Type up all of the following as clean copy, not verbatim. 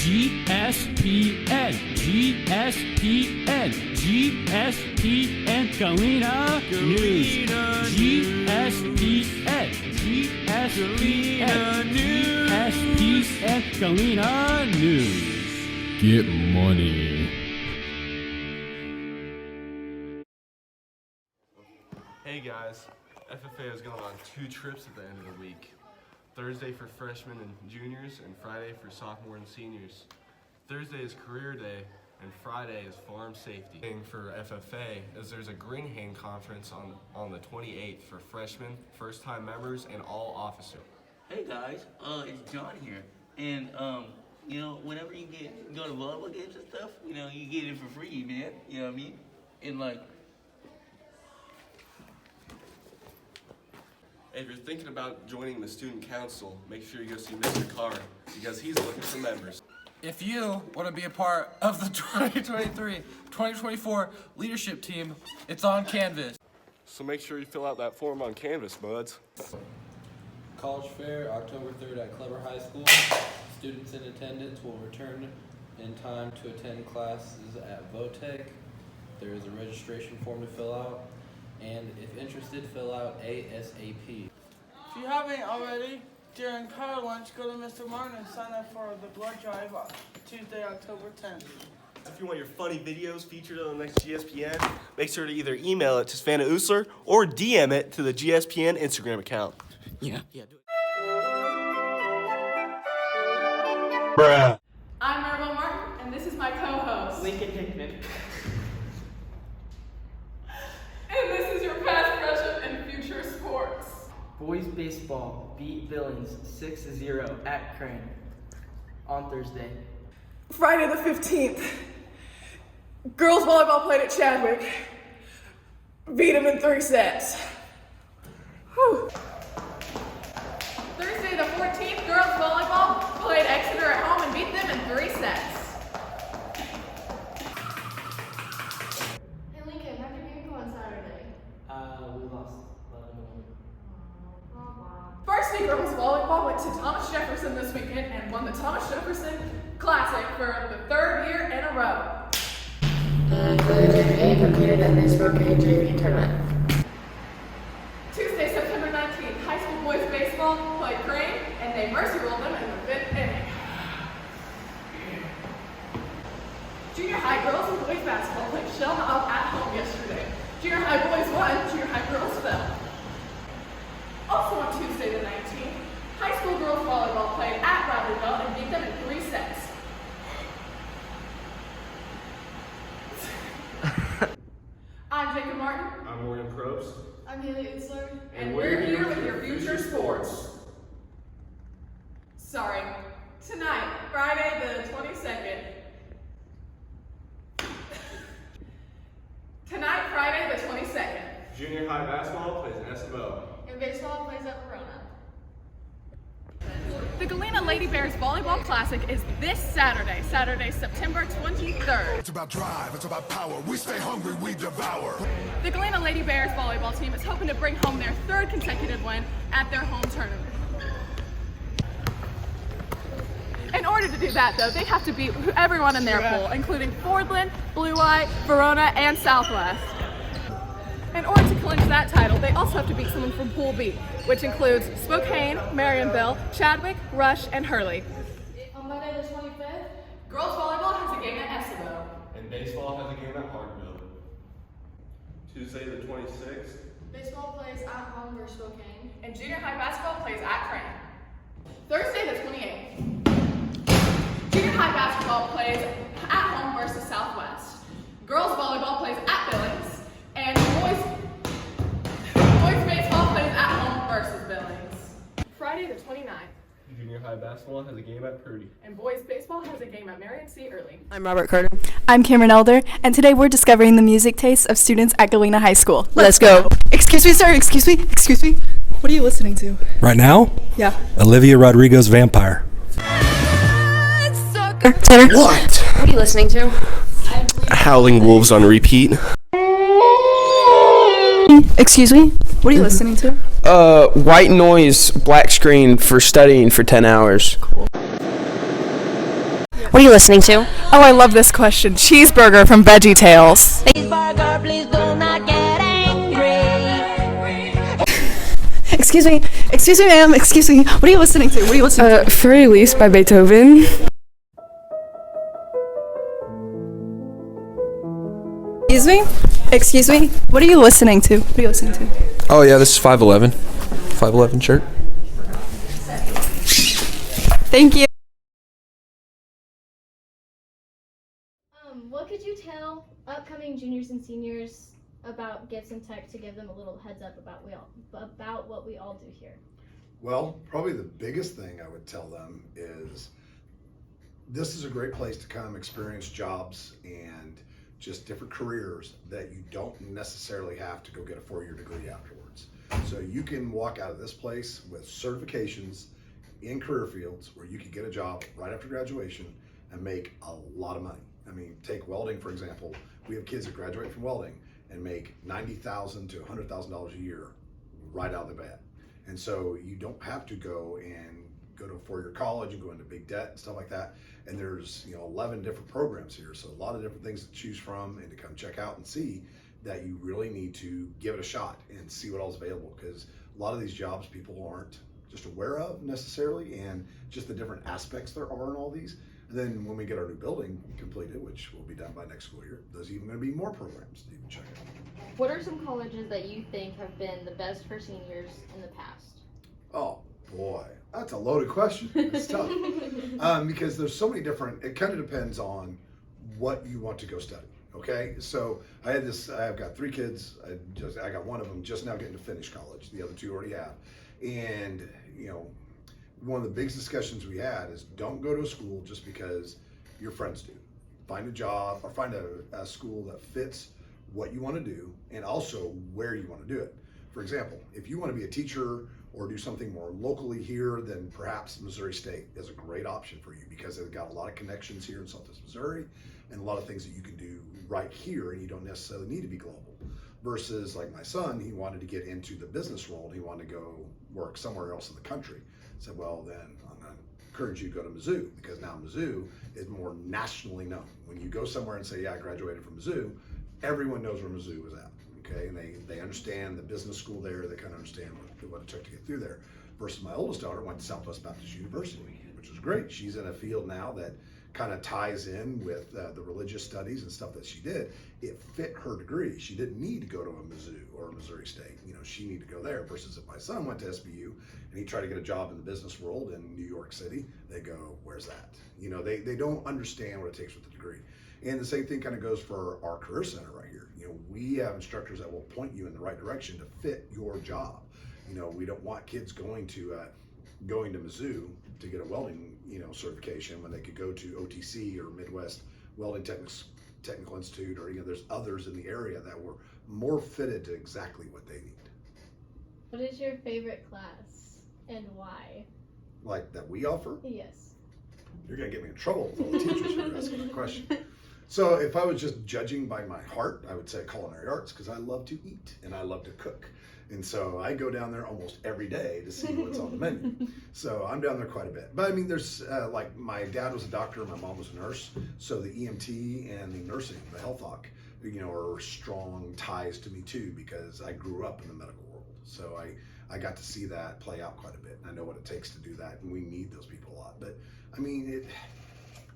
GSPN, GSPN, GSPN, Galena News. GSPN, GSPN, GSPN, Galena News. Get money. Hey guys, FFA is going on 2 trips at the end of the week. Thursday for freshmen and juniors, and Friday for sophomore and seniors. Thursday is career day, and Friday is farm safety. For FFA is there's a Green Hand conference on the 28th for freshmen, first-time members, and all officers. Hey guys, it's John here, and you know, whenever you go to volleyball games and stuff, you know, you get it for free, man. You know what I mean? And like, If you're thinking about joining the student council, make sure you go see Mr. Carr because he's looking for members. If you want to be a part of the 2023-2024 leadership team, it's on Canvas. So make sure you fill out that form on Canvas, buds. College Fair, October 3rd at Clever High School. Students in attendance will return in time to attend classes at Votech. There is a registration form to fill out, and if interested, fill out ASAP. If you haven't already, during power lunch, go to Mr. Martin and sign up for the blood drive on Tuesday, October 10th. If you want your funny videos featured on the next GSPN, make sure to either email it to Savannah Usler or DM it to the GSPN Instagram account. Yeah. Bruh. I'm Maribel Martin, and this is my co-host. Lincoln Hickman. And this is your past, present, and future sports. Boys baseball beat Billings 6-0 at Crane on Thursday. Friday the 15th, girls volleyball played at Chadwick. Beat them in 3 sets. Whew. Thursday the 14th, girls volleyball played Exeter at home and beat them in 3 sets. Hey Lincoln, how'd your game go on Saturday? We lost 11-1. Varsity girls volleyball went to Thomas Jefferson this weekend and won the Thomas Jefferson Classic for the 3rd year in a row. For the JV, competed in this Brooklyn JV tournament. Tuesday, September 19th, high school boys baseball played Crane and they mercy rolled them in the 5th inning. Junior high girls and boys basketball played Shelma up at home yesterday. Junior high boys won, junior high girls fell. Also on Tuesday the 19th, high school girls volleyball played at Bradleyville and beat them in 3 sets. I'm Jacob Martin. I'm Morgan Probst. I'm Haley Usler. And we're here with your future sports. Sorry, tonight, Friday the 22nd. Tonight, Friday the 22nd. Junior high basketball plays SMO. And baseball plays at Verona. The Galena Lady Bears Volleyball Classic is this Saturday, September 23rd. It's about drive, it's about power. We stay hungry, we devour. The Galena Lady Bears volleyball team is hoping to bring home their 3rd consecutive win at their home tournament. In order to do that, though, they have to beat everyone in their pool, including Fordland, Blue Eye, Verona, and Southwest. In order to clinch that title, they also have to beat someone from Pool B, which includes Spokane, Marionville, Chadwick, Rush, and Hurley. On Monday the 25th, Girls volleyball has a game at Essevo. And baseball has a game at Hartville. Tuesday the 26th. baseball plays at home versus Spokane. And junior high basketball plays at Crane. Thursday the 28th. Junior high basketball plays at home versus Southwest. Girls volleyball plays at Billings. And boys baseball plays at home versus Billings. Friday the 29th. Junior high basketball has a game at Purdy. And boys baseball has a game at Marion C. Early. I'm Robert Carter. I'm Cameron Elder, and today we're discovering the music tastes of students at Galena High School. Let's go. Excuse me, sir. Excuse me. What are you listening to? Right now? Yeah. Olivia Rodrigo's Vampire. Tanner? What? What are you listening to? Howling Wolves on repeat. Excuse me? What are you listening to? White noise, black screen for studying for 10 hours. Cool. What are you listening to? Oh, I love this question. Cheeseburger from Veggie Tales. Cheeseburger, please do not get angry. Excuse me, ma'am. Excuse me. What are you listening to? Furry Lease by Beethoven. Excuse me. What are you listening to? Oh yeah, this is 511. 511 shirt. Thank you. What could you tell upcoming juniors and seniors about Gibson Tech to give them a little heads up about what we all do here? Well, probably the biggest thing I would tell them is this is a great place to come experience jobs and just different careers that you don't necessarily have to go get a 4-year degree afterwards. So you can walk out of this place with certifications in career fields where you can get a job right after graduation and make a lot of money. I mean, take welding, for example. We have kids that graduate from welding and make $90,000 to $100,000 a year right out of the bat. And so you don't have to go to a 4-year college and go into big debt and stuff like that. And there's 11 different programs here, so a lot of different things to choose from and to come check out and see that you really need to give it a shot and see what all's available, because a lot of these jobs people aren't just aware of necessarily, and just the different aspects there are in all these. And then when we get our new building completed, which will be done by next school year, there's even going to be more programs to even check out. What are some colleges that you think have been the best for seniors in the past? Oh boy, that's a loaded question. It's tough because there's so many different. It kind of depends on what you want to go study. Okay, so I've got 3 kids. I got one of them just now getting to finish college. The other 2 already have, and one of the biggest discussions we had is don't go to a school just because your friends do. Find a job or find a school that fits what you want to do and also where you want to do it. For example, if you want to be a teacher or do something more locally here, then perhaps Missouri State is a great option for you because they've got a lot of connections here in Southwest Missouri and a lot of things that you can do right here and you don't necessarily need to be global. Versus like my son, he wanted to get into the business world. He wanted to go work somewhere else in the country. I said, well, then I'm going to encourage you to go to Mizzou because now Mizzou is more nationally known. When you go somewhere and say, yeah, I graduated from Mizzou, everyone knows where Mizzou is at. Okay, and they understand the business school there. They kind of understand what it took to get through there. Versus my oldest daughter went to Southwest Baptist University, which was great. She's in a field now that kind of ties in with the religious studies and stuff that she did. It fit her degree. She didn't need to go to a Mizzou or a Missouri State. She needed to go there. Versus if my son went to SBU and he tried to get a job in the business world in New York City, they go, where's that? They don't understand what it takes with the degree. And the same thing kind of goes for our career center right here. We have instructors that will point you in the right direction to fit your job. We don't want kids going to Mizzou to get a welding, certification when they could go to OTC or Midwest Welding Technical Institute, or there's others in the area that were more fitted to exactly what they need. What is your favorite class and why? Like that we offer? Yes. You're gonna get me in trouble with all the teachers who are asking that question. So if I was just judging by my heart, I would say culinary arts because I love to eat and I love to cook. And so I go down there almost every day to see what's on the menu. So I'm down there quite a bit. But I mean, there's like my dad was a doctor, my mom was a nurse. So the EMT and the nursing, the health doc, are strong ties to me too because I grew up in the medical world. So I got to see that play out quite a bit. And I know what it takes to do that. And we need those people a lot. But I mean,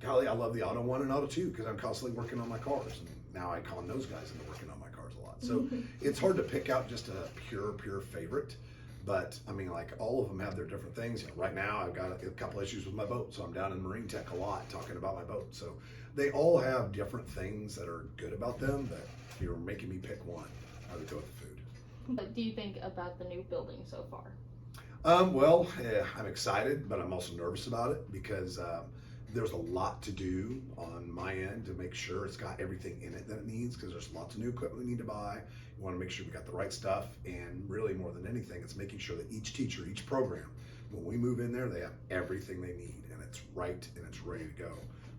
golly, I love the auto 1 and auto 2 because I'm constantly working on my cars. And now I con those guys into working on my cars a lot. So it's hard to pick out just a pure favorite. But I mean, like all of them have their different things. Right now I've got a couple issues with my boat. So I'm down in Marine Tech a lot talking about my boat. So they all have different things that are good about them. But if you're making me pick one, I would go with the food. What do you think about the new building so far? Well, I'm excited, but I'm also nervous about it because there's a lot to do on my end to make sure it's got everything in it that it needs because there's lots of new equipment we need to buy. We want to make sure we got the right stuff, and really more than anything, it's making sure that each teacher, each program, when we move in there, they have everything they need and it's right and it's ready to go.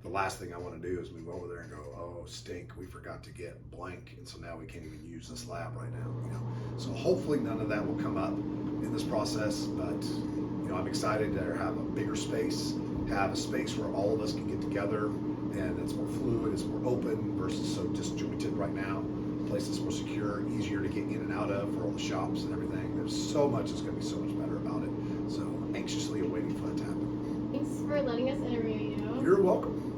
The last thing I want to do is move over there and go, oh, stink, we forgot to get blank, and so now we can't even use this lab right now. So hopefully none of that will come up in this process, but I'm excited to have a bigger space have a space where all of us can get together, and it's more fluid, it's more open versus so disjointed right now. The place is more secure, easier to get in and out of for all the shops and everything. There's so much that's going to be so much better about it. So anxiously awaiting for that to happen. Thanks for letting us interview you. You're welcome.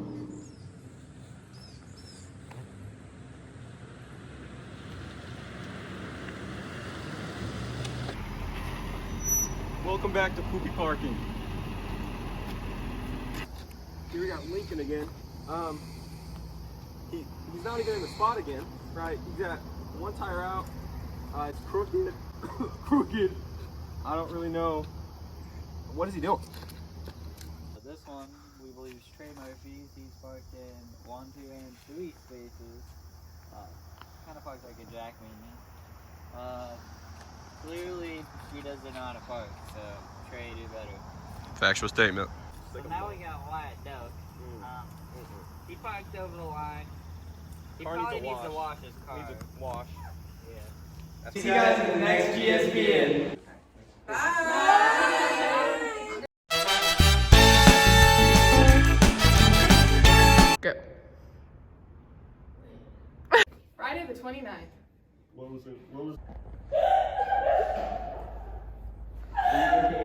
Welcome back to Poopy Parking. Here we got Lincoln again. He's not even in the spot again, right? He's got one tire out. It's crooked. Crooked. I don't really know. What is he doing? This one, we believe, is Trey Murphy's. He's parked in 1, 2, and 3 spaces. Kind of parked like a jackman. Clearly, he doesn't know how to park, so Trey, do better. Factual statement. So now we got Wyatt Duck. He parked over the line. He probably needs to wash his car. Needs to wash. Yeah. See you guys in the next GSPN. Go. Friday the 29th. What was it?